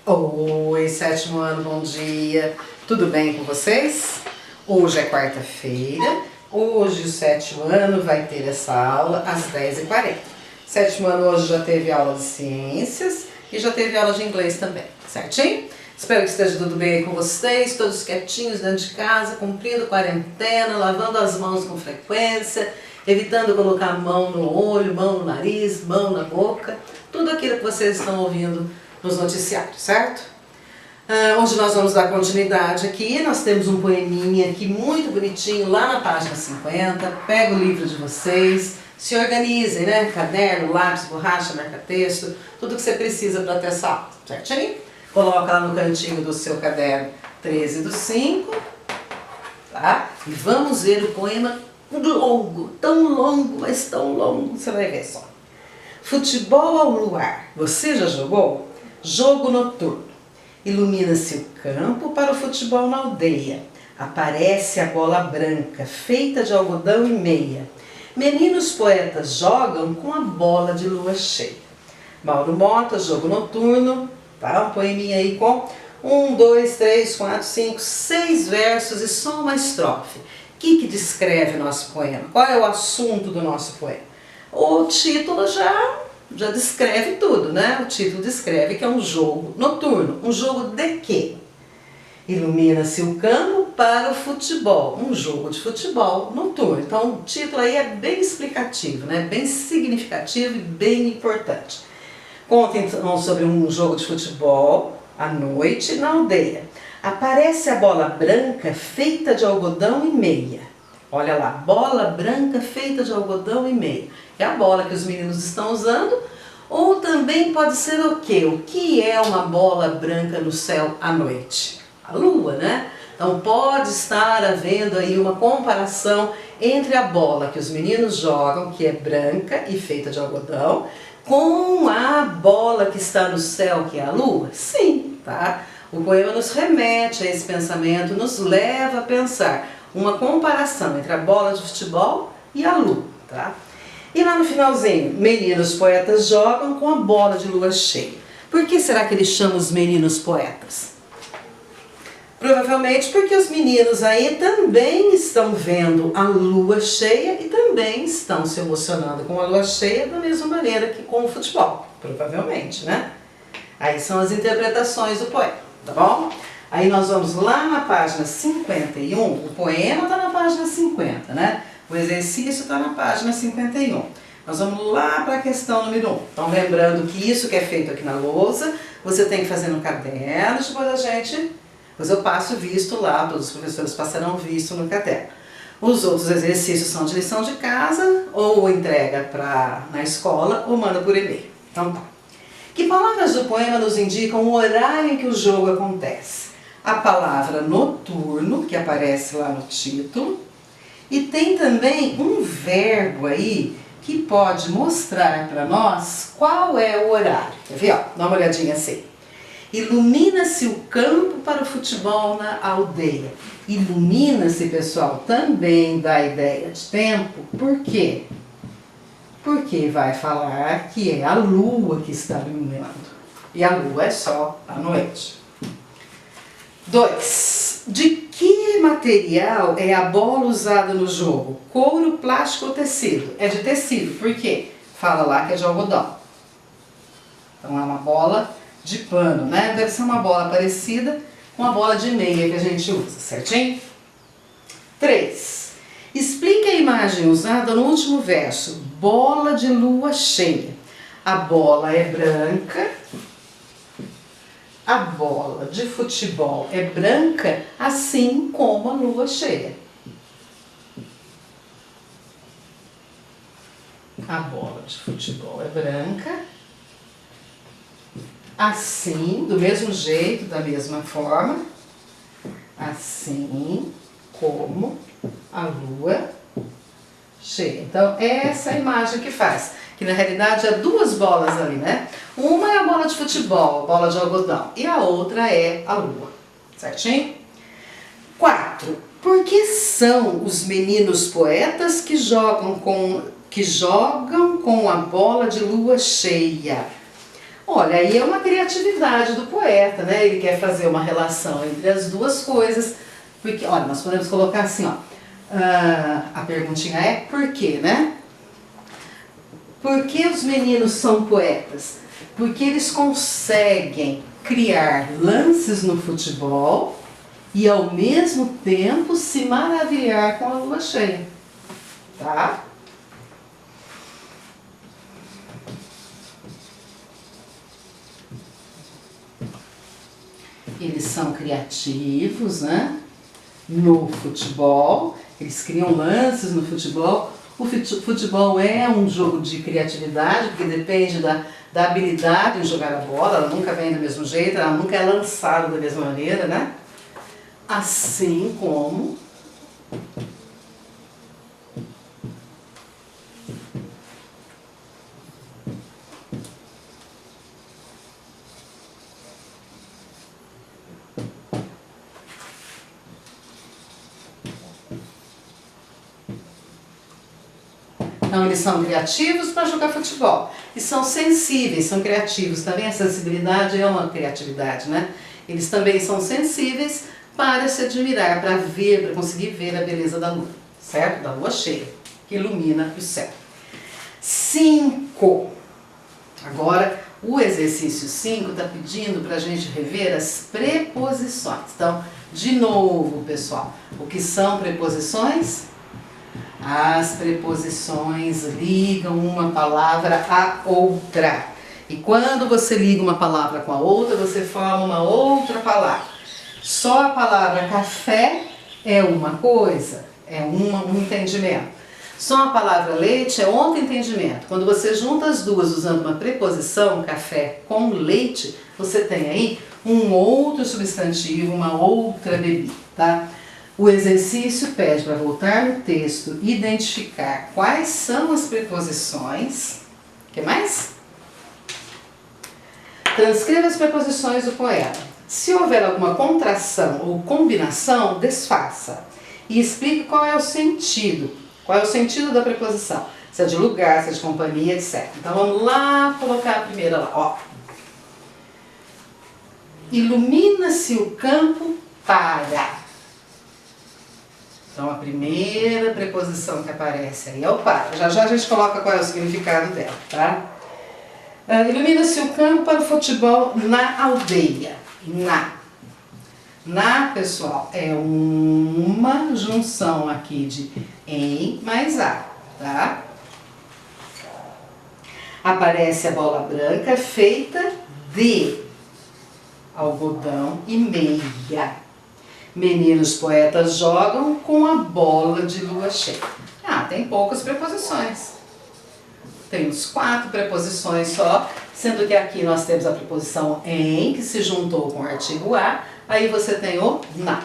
Oi, sétimo ano, bom dia. Tudo bem com vocês? Hoje é quarta-feira. Hoje o sétimo ano vai ter essa aula às 10h40. Sétimo ano hoje já teve aula de ciências e já teve aula de inglês também, certinho? Espero que esteja tudo bem aí com vocês, todos quietinhos dentro de casa, cumprindo quarentena, lavando as mãos com frequência, evitando colocar a mão no olho, mão no nariz, mão na boca, tudo aquilo que vocês estão ouvindo nos noticiários, certo? Onde nós vamos dar continuidade aqui, nós temos um poeminha aqui muito bonitinho lá na página 50, pega o livro de vocês, se organizem, né? Caderno, lápis, borracha, marca-texto, tudo que você precisa para ter essa aula, certinho? Coloca lá no cantinho do seu caderno 13/5, tá? E vamos ver o poema longo, tão longo, mas tão longo, você vai ver só. Futebol ao luar, você já jogou? Jogo noturno. Ilumina-se o campo para o futebol na aldeia. Aparece a bola branca, feita de algodão e meia. Meninos poetas jogam com a bola de lua cheia. Mauro Mota, jogo noturno, tá? Um poeminha aí com 1, 2, 3, 4, 5, 6 versos e só uma estrofe. O que descreve o nosso poema? Qual é o assunto do nosso poema? O título já descreve tudo, né? O título descreve que é um jogo noturno. Um jogo de quê? Ilumina-se o campo para o futebol. Um jogo de futebol noturno. Então o título aí é bem explicativo, né? Bem significativo e bem importante. Conta então sobre um jogo de futebol à noite na aldeia. Aparece a bola branca feita de algodão e meia. Olha lá, bola branca feita de algodão e meia. É a bola que os meninos estão usando. Ou também pode ser o quê? O que é uma bola branca no céu à noite? A lua, né? Então pode estar havendo aí uma comparação entre a bola que os meninos jogam, que é branca e feita de algodão, com a bola que está no céu, que é a lua? Sim, tá? O poema nos remete a esse pensamento, nos leva a pensar uma comparação entre a bola de futebol e a lua, tá? E lá no finalzinho, meninos poetas jogam com a bola de lua cheia. Por que será que ele chama os meninos poetas? Provavelmente porque os meninos aí também estão vendo a lua cheia e também estão se emocionando com a lua cheia da mesma maneira que com o futebol. Provavelmente, né? Aí são as interpretações do poema, tá bom? Aí nós vamos lá na página 51, o poema está na página 50, né? O exercício está na página 51. Nós vamos lá para a questão número 1. Então lembrando que isso que é feito aqui na lousa, você tem que fazer no caderno, depois eu passo visto lá, todos os professores passarão visto no caderno. Os outros exercícios são de lição de casa, ou entrega na escola, ou manda por e-mail. Então tá. Que palavras do poema nos indicam o horário em que o jogo acontece? A palavra noturno, que aparece lá no título, e tem também um verbo aí que pode mostrar para nós qual é o horário. Quer ver? Ó, dá uma olhadinha assim. Ilumina-se o campo para o futebol na aldeia. Ilumina-se, pessoal, também dá ideia de tempo. Por quê? Porque vai falar que é a lua que está iluminando. E a lua é só à noite. 2. De que material é a bola usada no jogo? Couro, plástico ou tecido? É de tecido. Por quê? Fala lá que é de algodão. Então é uma bola de pano, né? Deve ser uma bola parecida com a bola de meia que a gente usa, certinho? 3. Explique a imagem usada no último verso. Bola de lua cheia. A bola é branca. A bola de futebol é branca, assim como a lua cheia. A bola de futebol é branca, assim, do mesmo jeito, da mesma forma, assim como a lua cheia. Então, essa é a imagem que faz. Que na realidade é duas bolas ali, né? Uma é a bola de futebol, a bola de algodão, e a outra é a lua, certinho? 4. Por que são os meninos poetas que jogam com a bola de lua cheia? Olha, aí é uma criatividade do poeta, né? Ele quer fazer uma relação entre as duas coisas. Porque, olha, nós podemos colocar assim, ó. A perguntinha é por quê, né? Por que os meninos são poetas? Porque eles conseguem criar lances no futebol e ao mesmo tempo se maravilhar com a lua cheia, tá? Eles são criativos, né? No futebol, eles criam lances no futebol. O futebol é um jogo de criatividade, porque depende da habilidade em jogar a bola, ela nunca vem do mesmo jeito, ela nunca é lançada da mesma maneira, né? Assim como então, eles são criativos para jogar futebol. E são sensíveis, são criativos. Também a sensibilidade é uma criatividade, né? Eles também são sensíveis para se admirar, para ver, para conseguir ver a beleza da lua, certo? Da lua cheia, que ilumina o céu. 5. Agora, o exercício 5 está pedindo para a gente rever as preposições. Então, de novo, pessoal, o que são preposições? As preposições ligam uma palavra à outra. E quando você liga uma palavra com a outra, você forma uma outra palavra. Só a palavra café é uma coisa, é um entendimento. Só a palavra leite é outro entendimento. Quando você junta as duas usando uma preposição, café com leite, você tem aí um outro substantivo, uma outra bebida, tá? O exercício pede para voltar no texto, identificar quais são as preposições. O que mais? Transcreva as preposições do poema. Se houver alguma contração ou combinação, desfaça. E explique qual é o sentido. Qual é o sentido da preposição? Se é de lugar, se é de companhia, etc. Então vamos lá colocar a primeira lá. Ó. Ilumina-se o campo para. Então a primeira preposição que aparece aí é o para. Já já a gente coloca qual é o significado dela, tá? Ilumina-se o campo para o futebol na aldeia. Na, pessoal, é uma junção aqui de em mais a, tá? Aparece a bola branca feita de algodão e meia. Meninos poetas jogam com a bola de lua cheia. Tem poucas preposições. Temos 4 preposições só, sendo que aqui nós temos a preposição em, que se juntou com o artigo a, aí você tem o na.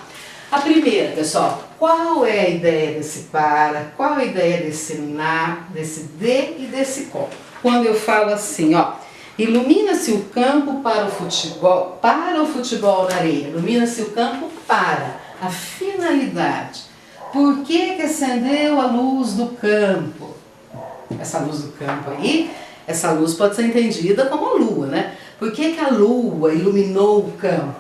A primeira, pessoal, qual é a ideia desse para, qual a ideia desse na, desse de e desse com? Quando eu falo assim, ó, ilumina-se o campo para o futebol na areia. Ilumina-se o campo para a finalidade. Por que acendeu a luz do campo? Essa luz do campo aí, essa luz pode ser entendida como a lua, né? Por que a lua iluminou o campo?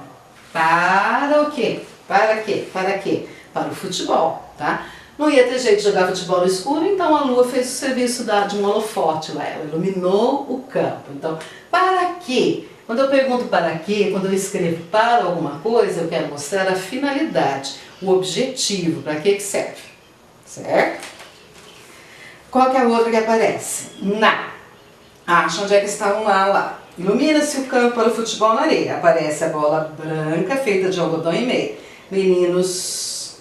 Para o quê? Para quê? Para quê? Para o futebol, tá? Não ia ter jeito de jogar futebol no escuro, então a lua fez o serviço de um holofote lá, ela iluminou o campo. Então, para quê? Quando eu pergunto para quê, quando eu escrevo para alguma coisa, eu quero mostrar a finalidade, o objetivo, para que serve, certo? Qual que é a outra que aparece? Na. Acha onde é que está um lá. Ilumina-se o campo para o futebol na areia. Aparece a bola branca feita de algodão e meia. Meninos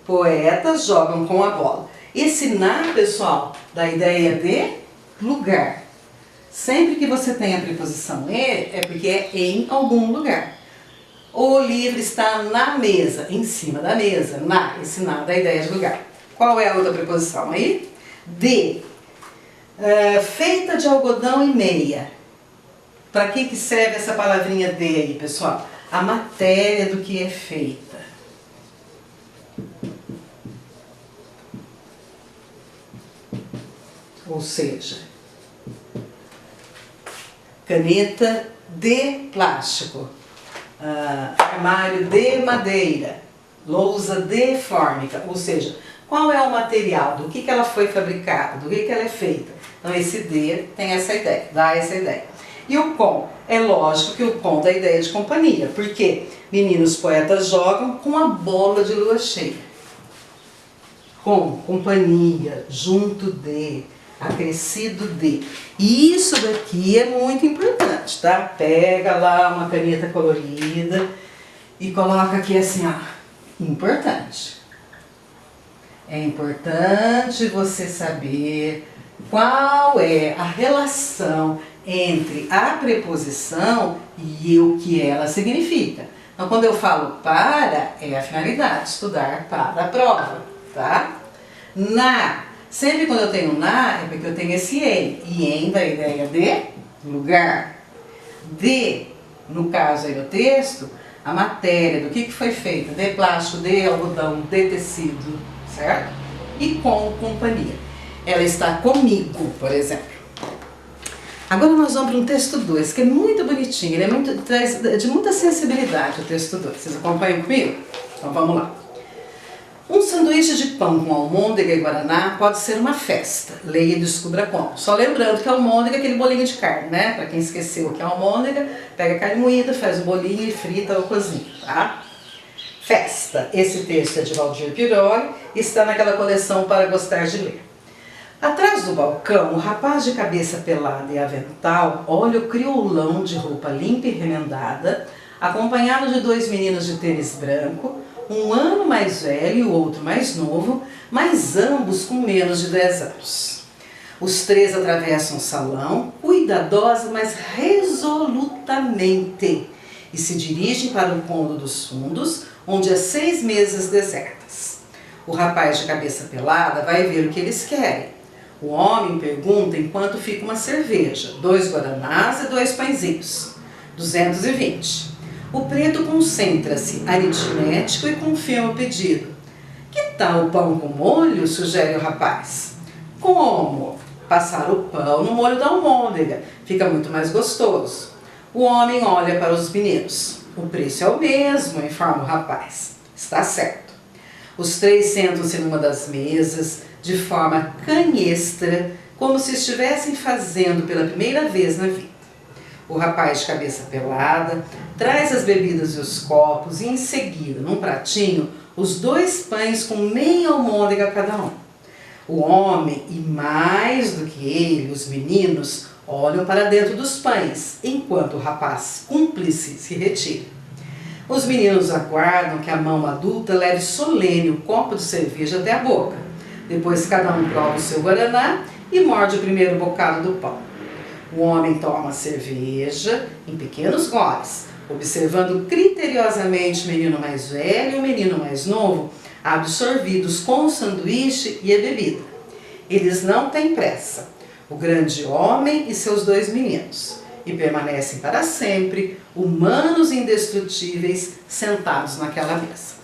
poetas jogam com a bola. Esse na, pessoal, dá a ideia de lugar. Sempre que você tem a preposição e, é porque é em algum lugar. O livro está na mesa, em cima da mesa. Na, esse na dá a ideia de lugar. Qual é a outra preposição aí? De. Feita de algodão e meia. Para que serve essa palavrinha de aí, pessoal? A matéria do que é feita. Ou seja, caneta de plástico, armário de madeira, lousa de fórmica, ou seja, qual é o material, do que ela foi fabricada, do que ela é feita. Então esse D tem essa ideia, dá essa ideia. E o com, é lógico que o com dá ideia de companhia, porque meninos poetas jogam com a bola de lua cheia. Com, companhia, junto de, acrescido de. E isso daqui é muito importante, tá? Pega lá uma caneta colorida e coloca aqui assim, ó, importante. É importante você saber qual é a relação entre a preposição e o que ela significa. Então, quando eu falo para, é a finalidade, estudar para a prova, tá? Na, sempre quando eu tenho na, é porque eu tenho esse em. E em dá a ideia de lugar. De, no caso aí do texto, a matéria, do que foi feita, de plástico, de algodão, de tecido, certo? E com companhia. Ela está comigo, por exemplo. Agora nós vamos para um texto 2, que é muito bonitinho, ele é muito, traz de muita sensibilidade o texto 2. Vocês acompanham comigo? Então vamos lá. Um sanduíche de pão com almôndega e guaraná pode ser uma festa. Leia e descubra como. Só lembrando que a almôndega é aquele bolinho de carne, né? Para quem esqueceu o que é almôndega, pega a carne moída, faz o bolinho e frita ou cozinha, tá? Festa. Esse texto é de Valdir Piroli e está naquela coleção Para Gostar de Ler. Atrás do balcão, o rapaz de cabeça pelada e avental olha o criolão de roupa limpa e remendada, acompanhado de 2 meninos de tênis branco, um ano mais velho e o outro mais novo, mas ambos com menos de 10 anos. Os 3 atravessam o salão, cuidadosa, mas resolutamente, e se dirigem para o cômodo dos fundos, onde há 6 mesas desertas. O rapaz de cabeça pelada vai ver o que eles querem. O homem pergunta em quanto fica uma cerveja, 2 guaranás e 2 pãezinhos. 220. O preto concentra-se, aritmético, e confirma o pedido. Que tal o pão com molho? Sugere o rapaz. Como? Passar o pão no molho da almôndega. Fica muito mais gostoso. O homem olha para os meninos. O preço é o mesmo, informa o rapaz. Está certo. Os 3 sentam-se numa das mesas, de forma canhestra, como se estivessem fazendo pela primeira vez na vida. O rapaz de cabeça pelada traz as bebidas e os copos e, em seguida, num pratinho, os 2 pães com meia almôndega cada um. O homem, e mais do que ele, os meninos, olham para dentro dos pães, enquanto o rapaz cúmplice se retira. Os meninos aguardam que a mão adulta leve solene o copo de cerveja até a boca. Depois cada um prova o seu guaraná e morde o primeiro bocado do pão. O homem toma a cerveja em pequenos goles, observando criteriosamente o menino mais velho e o menino mais novo, absorvidos com o sanduíche e a bebida. Eles não têm pressa, o grande homem e seus 2 meninos, e permanecem para sempre, humanos indestrutíveis, sentados naquela mesa.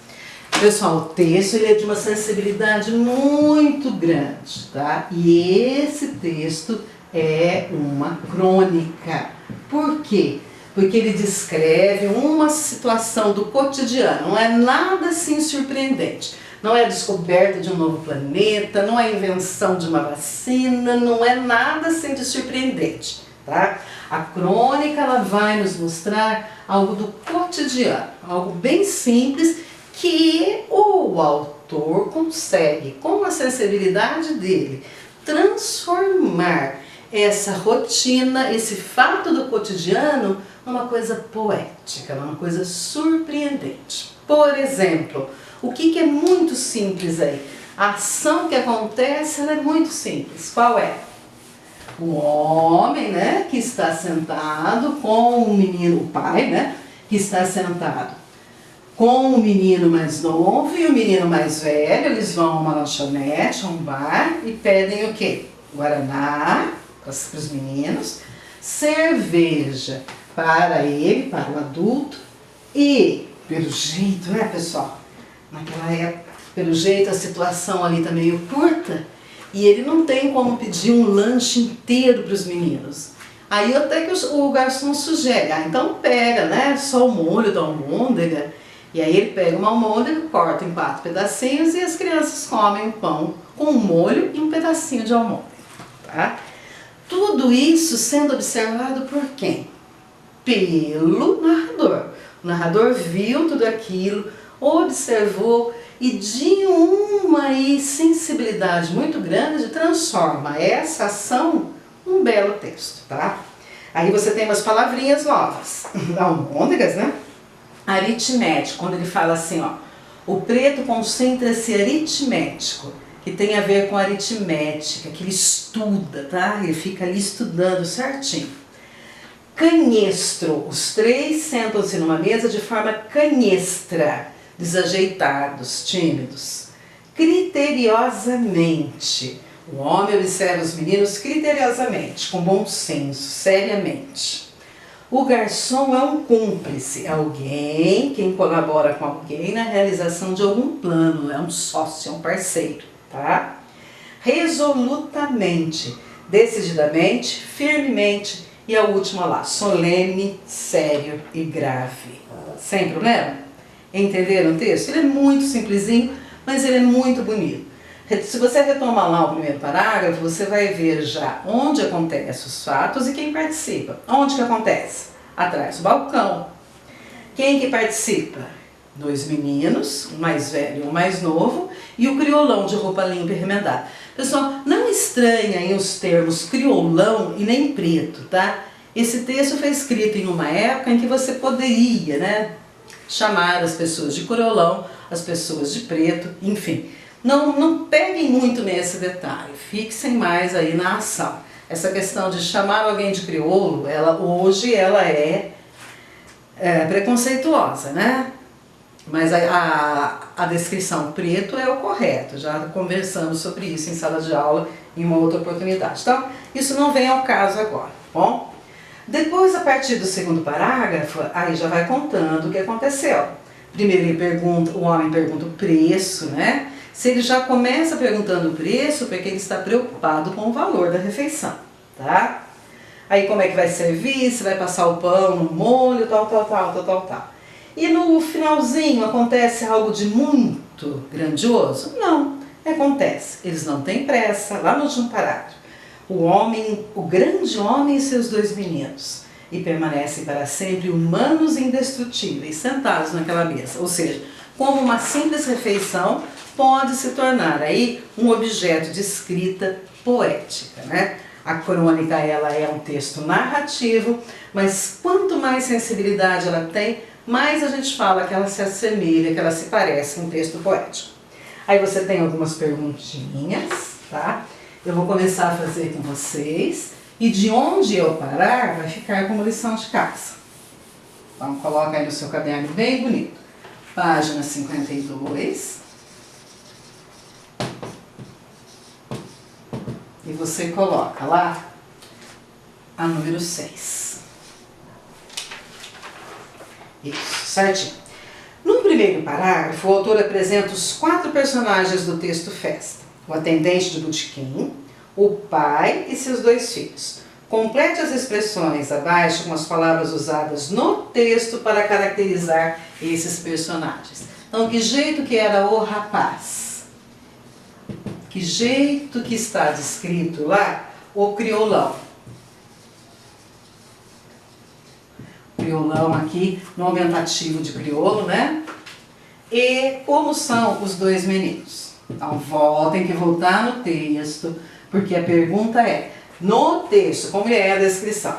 Pessoal, o texto ele é de uma sensibilidade muito grande, tá? E esse texto é uma crônica. Por quê? Porque ele descreve uma situação do cotidiano, não é nada assim surpreendente. Não é a descoberta de um novo planeta, não é a invenção de uma vacina, não é nada assim de surpreendente, tá? A crônica ela vai nos mostrar algo do cotidiano, algo bem simples, que o autor consegue, com a sensibilidade dele, transformar essa rotina, esse fato do cotidiano, numa coisa poética, numa coisa surpreendente. Por exemplo, o que é muito simples aí? A ação que acontece ela é muito simples. Qual é? O homem, né, que está sentado com o menino, o pai, né, que está sentado com o menino mais novo e o menino mais velho. Eles vão a uma lanchonete, a um bar e pedem o quê? Guaraná para os meninos, cerveja para ele, para o adulto, e pelo jeito, né, pessoal, naquela época, pelo jeito a situação ali está meio curta e ele não tem como pedir um lanche inteiro para os meninos. Aí até que o garçom sugere, então pega, né, só o molho da almôndega, e aí ele pega uma almôndega, corta em 4 pedacinhos e as crianças comem o pão com um molho e um pedacinho de almôndega, tá? Tudo isso sendo observado por quem? Pelo narrador. O narrador viu tudo aquilo, observou e de uma sensibilidade muito grande transforma essa ação num belo texto, tá? Aí você tem umas palavrinhas novas, almôndegas, né? Aritmético, quando ele fala assim, ó, o preto concentra-se aritmético, que tem a ver com aritmética, que ele estuda, tá? Ele fica ali estudando certinho. Canhestro, os 3 sentam-se numa mesa de forma canhestra, desajeitados, tímidos. Criteriosamente, o homem observa os meninos criteriosamente, com bom senso, seriamente. O garçom é um cúmplice, alguém, quem colabora com alguém na realização de algum plano, é um sócio, é um parceiro, tá? Resolutamente, decididamente, firmemente, e a última lá, solene, sério e grave. Sem problema? Entenderam o texto? Ele é muito simplesinho, mas ele é muito bonito. Se você retomar lá o primeiro parágrafo, você vai ver já onde acontecem os fatos e quem participa. Onde que acontece? Atrás do balcão. Quem que participa? 2 meninos, um mais velho e um mais novo, e o criolão de roupa limpa e remendada. Pessoal, não estranhem os termos criolão e nem preto, tá? Esse texto foi escrito em uma época em que você poderia, né, chamar as pessoas de criolão, as pessoas de preto, enfim. Não peguem muito nesse detalhe, fixem mais aí na ação. Essa questão de chamar alguém de crioulo, hoje ela é preconceituosa, né? Mas a descrição preto é o correto, já conversamos sobre isso em sala de aula em uma outra oportunidade. Então, isso não vem ao caso agora, bom? Depois, a partir do segundo parágrafo, aí já vai contando o que aconteceu. Primeiro o homem pergunta o preço, né? Se ele já começa perguntando o preço, porque ele está preocupado com o valor da refeição, tá? Aí como é que vai servir, se vai passar o pão no molho, tal. E no finalzinho acontece algo de muito grandioso? Não, acontece. Eles não têm pressa, lá no último parágrafo. O grande homem e seus 2 meninos, e permanecem para sempre humanos e indestrutíveis, sentados naquela mesa. Ou seja, como uma simples refeição pode se tornar aí um objeto de escrita poética, né? A crônica, ela é um texto narrativo, mas quanto mais sensibilidade ela tem, mais a gente fala que ela se assemelha, que ela se parece com um texto poético. Aí você tem algumas perguntinhas, tá? Eu vou começar a fazer com vocês, e de onde eu parar vai ficar como lição de casa. Então coloca aí no seu caderno bem bonito. Página 52. E você coloca lá a número 6. Isso, certinho. No primeiro parágrafo, o autor apresenta os 4 personagens do texto Festa. O atendente de botequim, o pai e seus 2 filhos. Complete as expressões abaixo com as palavras usadas no texto para caracterizar esses personagens. Então, que jeito que era o rapaz? Que jeito que está descrito lá o criolão? Criolão aqui no aumentativo de crioulo, né? E como são os 2 meninos? Então, tem que voltar no texto, porque a pergunta é, no texto, como é a descrição?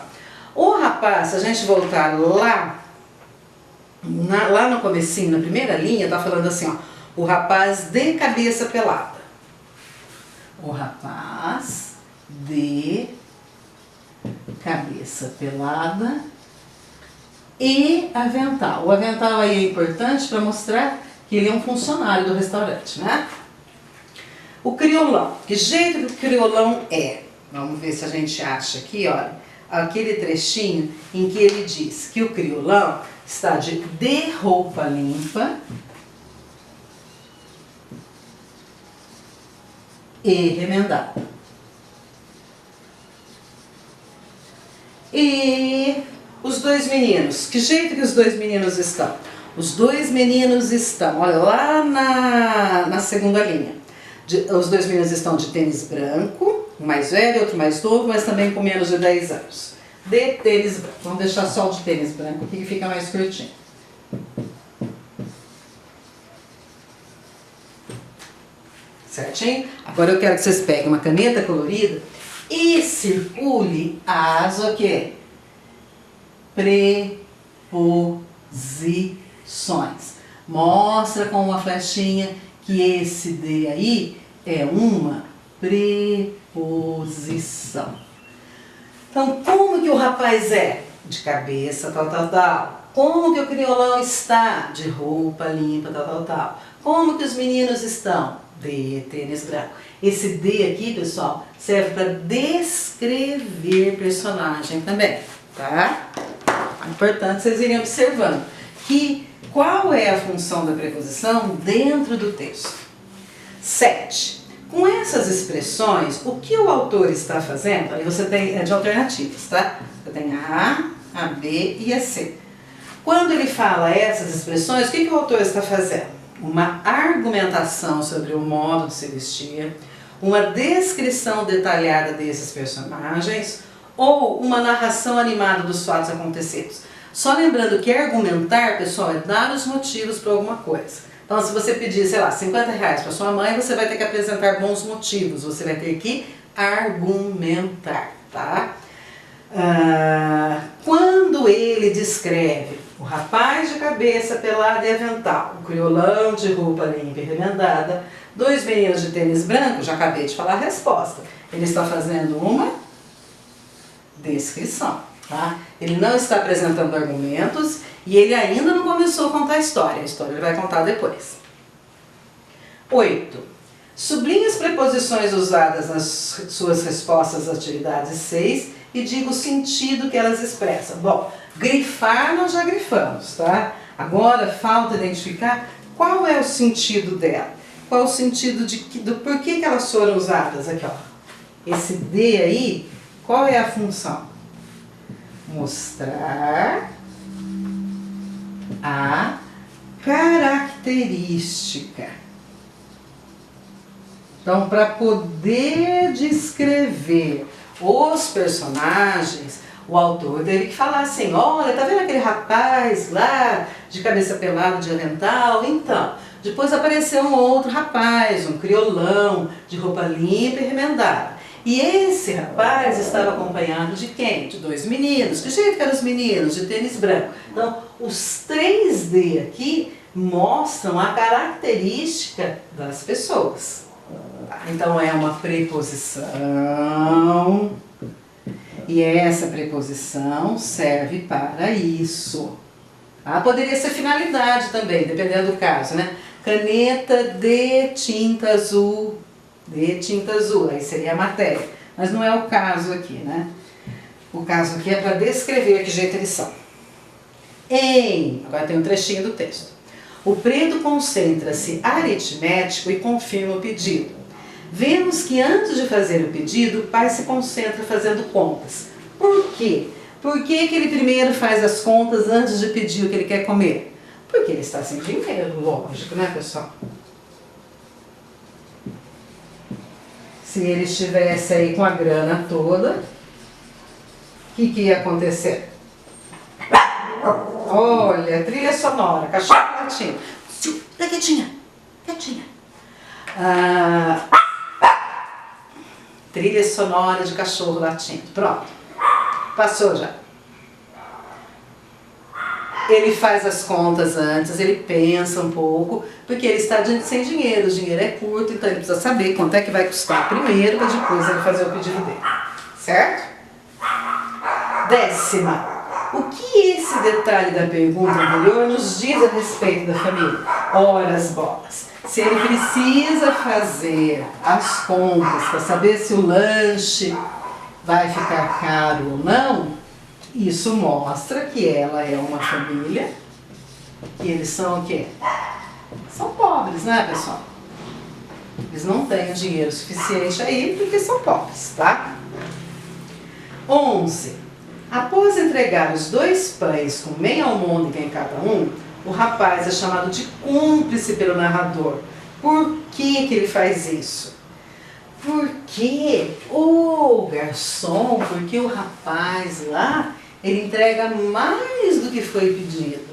O rapaz, se a gente voltar lá no comecinho, na primeira linha, tá falando assim, ó, o rapaz de cabeça pelada. O rapaz de cabeça pelada e avental. O avental aí é importante para mostrar que ele é um funcionário do restaurante, né? O criolão. Que jeito que o criolão é? Vamos ver se a gente acha aqui, olha, aquele trechinho em que ele diz que o criolão está de roupa limpa e remendada. E os dois meninos, que jeito que os dois meninos estão? Os dois meninos estão, olha, lá na segunda linha. Os dois meninos estão de tênis branco, um mais velho, outro mais novo, mas também com menos de 10 anos. De tênis branco. Vamos deixar só o de tênis branco aqui que fica mais curtinho. Certinho? Agora eu quero que vocês peguem uma caneta colorida e circule as o quê? Preposições. Mostra com uma flechinha que esse D aí é uma preposição. Então, como que o rapaz é? De cabeça, tal, tal, tal. Como que o criolão está? De roupa limpa, tal, tal, tal. Como que os meninos estão? De tênis branco. Esse D aqui, pessoal, serve para descrever personagem também, tá? É importante vocês irem observando que qual é a função da preposição dentro do texto. 7. Com essas expressões, o que o autor está fazendo? Aí você tem de alternativas, tá? Você tem a A, B e a C. Quando ele fala essas expressões, o que o autor está fazendo? Uma argumentação sobre o modo de se vestir, uma descrição detalhada desses personagens ou uma narração animada dos fatos acontecidos. Só lembrando que argumentar, pessoal, é dar os motivos para alguma coisa. Então, se você pedir, sei lá, 50 reais para sua mãe, você vai ter que apresentar bons motivos, você vai ter que argumentar, tá? Quando ele descreve o rapaz de cabeça pelada e avental, o criolão de roupa limpa e remendada, dois meninos de tênis branco, já acabei de falar a resposta. Ele está fazendo uma descrição, tá? Ele não está apresentando argumentos e ele ainda não começou a contar a história ele vai contar depois. 8. Sublinhe as preposições usadas nas suas respostas às atividades 6 e diga o sentido que elas expressam. Bom, grifar nós já grifamos, tá? Agora falta identificar qual é o sentido dela. Qual o sentido do porquê que elas foram usadas aqui, ó. Esse D aí, qual é a função? Mostrar a característica. Então, para poder descrever os personagens, o autor teve que falar assim, olha, tá vendo aquele rapaz lá, de cabeça pelada, de avental? Então, depois apareceu um outro rapaz, um criolão, de roupa limpa e remendada. E esse rapaz estava acompanhado de quem? De dois meninos. Que jeito que eram os meninos? De tênis branco. Então, os 3D aqui mostram a característica das pessoas. Então, é uma preposição. E essa preposição serve para isso. Poderia ser finalidade também, dependendo do caso, né? Caneta de tinta azul. De tinta azul, aí seria a matéria. Mas não é o caso aqui, né? O caso aqui é para descrever que jeito eles são. Agora tem um trechinho do texto. O preto concentra-se aritmético e confirma o pedido. Vemos que antes de fazer o pedido, o pai se concentra fazendo contas. Por quê? Por que ele primeiro faz as contas antes de pedir o que ele quer comer? Porque ele está sem dinheiro, lógico, né, pessoal? Se ele estivesse aí com a grana toda, o que ia acontecer? Olha, trilha sonora, cachorro latindo. Fica quietinha, quietinha. Trilha sonora de cachorro latindo. Pronto. Passou já. Ele faz as contas antes, ele pensa um pouco, porque ele está sem dinheiro, o dinheiro é curto, então ele precisa saber quanto é que vai custar primeiro, para depois ele fazer o pedido dele. Certo? 10ª. O que esse detalhe da pergunta anterior nos diz a respeito da família? Ora as bolas. Se ele precisa fazer as contas para saber se o lanche vai ficar caro ou não, isso mostra que ela é uma família e eles são o quê? São pobres, né, pessoal? Eles não têm dinheiro suficiente aí porque são pobres, tá? 11. Após entregar os 2 pães com meia almôndega em cada um, o rapaz é chamado de cúmplice pelo narrador. Por que que ele faz isso? Porque o garçom, porque o rapaz lá, ele entrega mais do que foi pedido.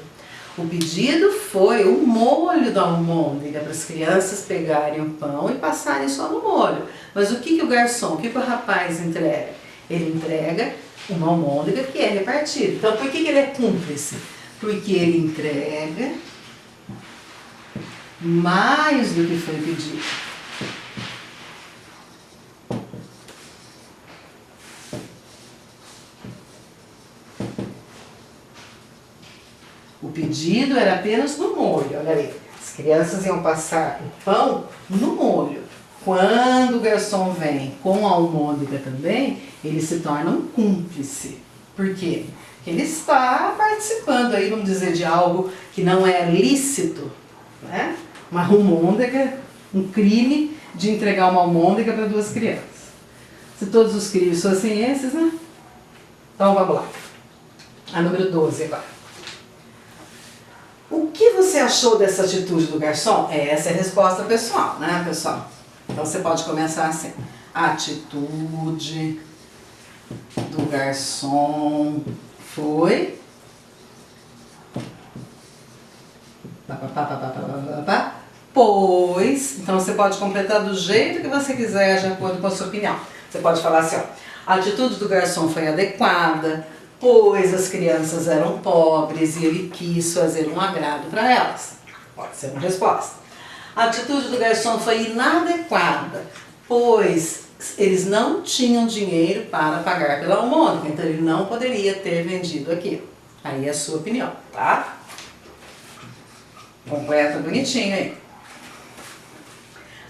O pedido foi o molho da almôndega, para as crianças pegarem o pão e passarem só no molho. Mas o que que o garçom, o que que o rapaz entrega? Ele entrega uma almôndega que é repartida. Então, por que que ele é cúmplice? Porque ele entrega mais do que foi pedido. O pedido era apenas no molho, olha aí. As crianças iam passar o pão no molho. Quando o garçom vem com a almôndega também, ele se torna um cúmplice. Por quê? Porque ele está participando aí, vamos dizer, de algo que não é lícito, né? Uma almôndega, um crime de entregar uma almôndega para 2 crianças. Se todos os crimes fossem esses, né? Então vamos lá. A número 12 agora. O que você achou dessa atitude do garçom? Essa é a resposta pessoal, né, pessoal? Então você pode começar assim. Atitude do garçom foi... Pois... Então você pode completar do jeito que você quiser, de acordo com a sua opinião. Você pode falar assim, ó. A atitude do garçom foi adequada, pois as crianças eram pobres e ele quis fazer um agrado para elas. Pode ser uma resposta. A atitude do garçom foi inadequada, pois eles não tinham dinheiro para pagar pela almôndega, então ele não poderia ter vendido aquilo. Aí é a sua opinião, tá? Completa bonitinho aí.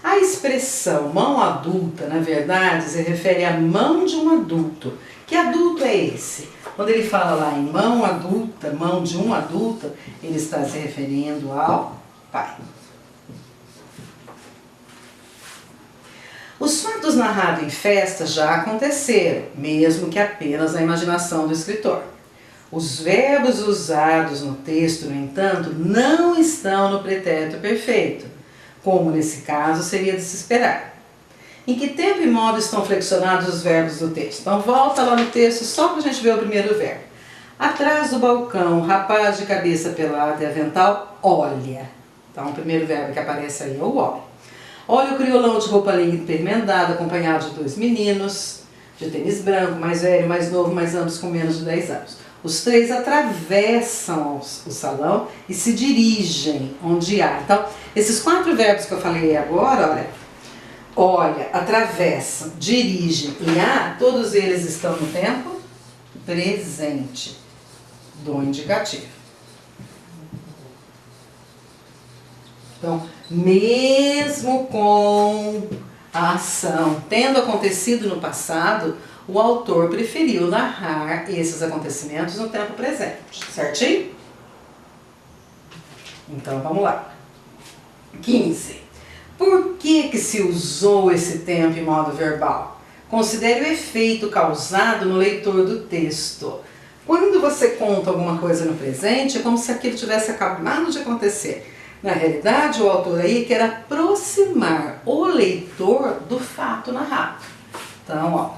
A expressão mão adulta, na verdade, se refere à mão de um adulto. Que adulto é esse? Quando ele fala lá em mão adulta, mão de um adulto, ele está se referindo ao pai. Os fatos narrados em festas já aconteceram, mesmo que apenas na imaginação do escritor. Os verbos usados no texto, no entanto, não estão no pretérito perfeito, como nesse caso seria de se esperar. Em que tempo e modo estão flexionados os verbos do texto? Então volta lá no texto só para a gente ver o primeiro verbo. Atrás do balcão, rapaz de cabeça pelada e avental, olha. Então o primeiro verbo que aparece aí é o olha. Olha o criolão de roupa limpa e remendada, acompanhado de 2 meninos, de tênis branco, mais velho, mais novo, mais ambos com menos de 10 anos. Os 3 atravessam o salão e se dirigem onde há. Então, esses 4 verbos que eu falei agora, olha, atravessam, dirigem e há, todos eles estão no tempo presente do indicativo. Então, mesmo com a ação tendo acontecido no passado, o autor preferiu narrar esses acontecimentos no tempo presente, certinho? Então, vamos lá. 15. Por que se usou esse tempo em modo verbal? Considere o efeito causado no leitor do texto. Quando você conta alguma coisa no presente, é como se aquilo tivesse acabado de acontecer. Na realidade, o autor aí quer aproximar o leitor do fato narrado. Então, ó,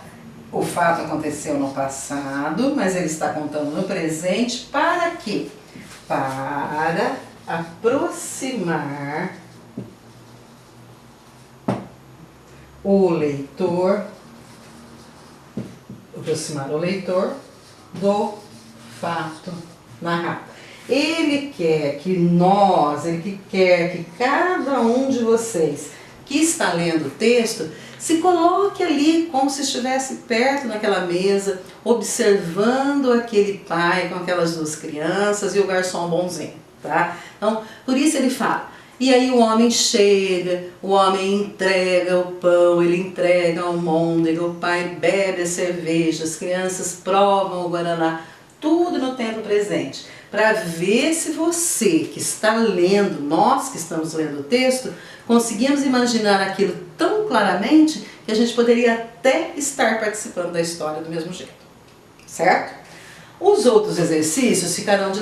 o fato aconteceu no passado, mas ele está contando no presente para quê? Para aproximar o leitor do fato narrado. Ele quer que cada um de vocês que está lendo o texto se coloque ali como se estivesse perto naquela mesa, observando aquele pai com aquelas 2 crianças e o garçom bonzinho, tá? Então, por isso ele fala. E aí o homem chega, o homem entrega o pão, ele entrega a almôndega, o pai bebe a cerveja, as crianças provam o guaraná, tudo no tempo presente. Para ver se você que está lendo, nós que estamos lendo o texto, conseguimos imaginar aquilo tão claramente que a gente poderia até estar participando da história do mesmo jeito. Certo? Os outros exercícios ficarão de